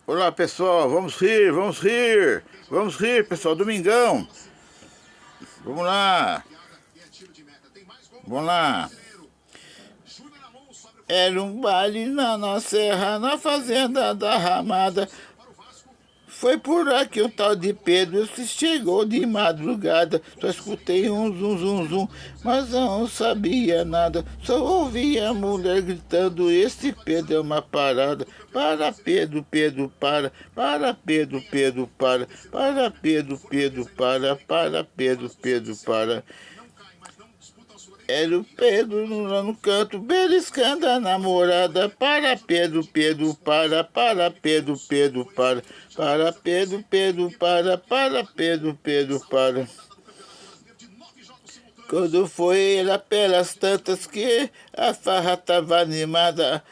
Olá pessoal, vamos rir, vamos rir. Vamos rir, pessoal, domingão. Vamos lá. Vamos lá. Era um baile na serra, na fazenda da Ramada. Foi por aqui o tal de Pedro se chegou de madrugada. Só escutei um zum zum zum, mas não sabia nada. Só ouvia a mulher gritando: esse Pedro é uma parada. Para Pedro, Pedro, para Pedro, Pedro, para Pedro, Pedro, para Pedro, Pedro, para. Era o Pedro lá no canto, beliscando a namorada. Para Pedro, Pedro, para Pedro, Pedro, para Pedro, Pedro, para Pedro, Pedro, para. Quando foi, era pelas tantas que a farra tava animada.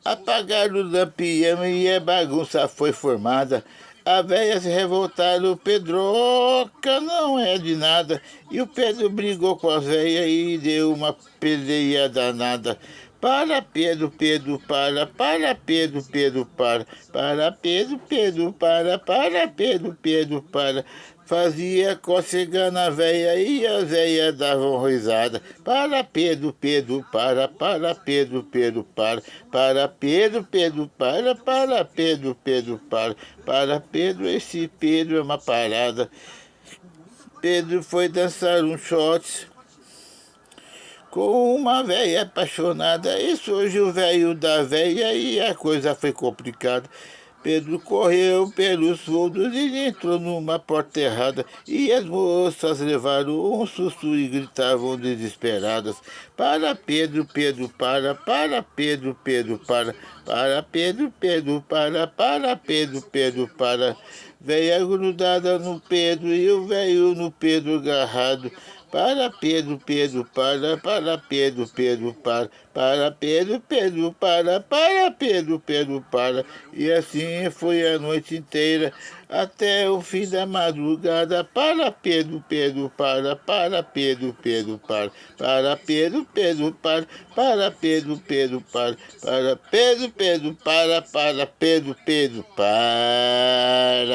Apagaram o lampião e a bagunça foi formada. A véia se revoltaram, o Pedroca não é de nada. E o Pedro brigou com a véia e deu uma peleia danada. Para Pedro, Pedro, para Pedro, Pedro, para Pedro, Pedro, para Pedro, Pedro, para. Fazia cócega na véia e as véias davam risada. Para Pedro, Pedro, para Pedro, Pedro, para Pedro, Pedro, para Pedro, Pedro, para Pedro, esse Pedro é uma parada. Pedro foi dançar um shot com uma véia apaixonada, e surgiu o velho da véia e a coisa foi complicada. Pedro correu pelos fundos e entrou numa porta errada, e as moças levaram um susto e gritavam desesperadas: para Pedro, Pedro, para Pedro, Pedro, para Pedro, Pedro, para Pedro, Pedro, para. Véia grudada no Pedro e o velho no Pedro agarrado. Para Pedro, Pedro, para Pedro, Pedro, para Pedro, Pedro, para Pedro, Pedro, para. E assim foi a noite inteira, até o fim da madrugada. Para Pedro, Pedro, para Pedro, Pedro, para Pedro, Pedro, para Pedro, Pedro, para Pedro, Pedro, para Pedro, Pedro, para.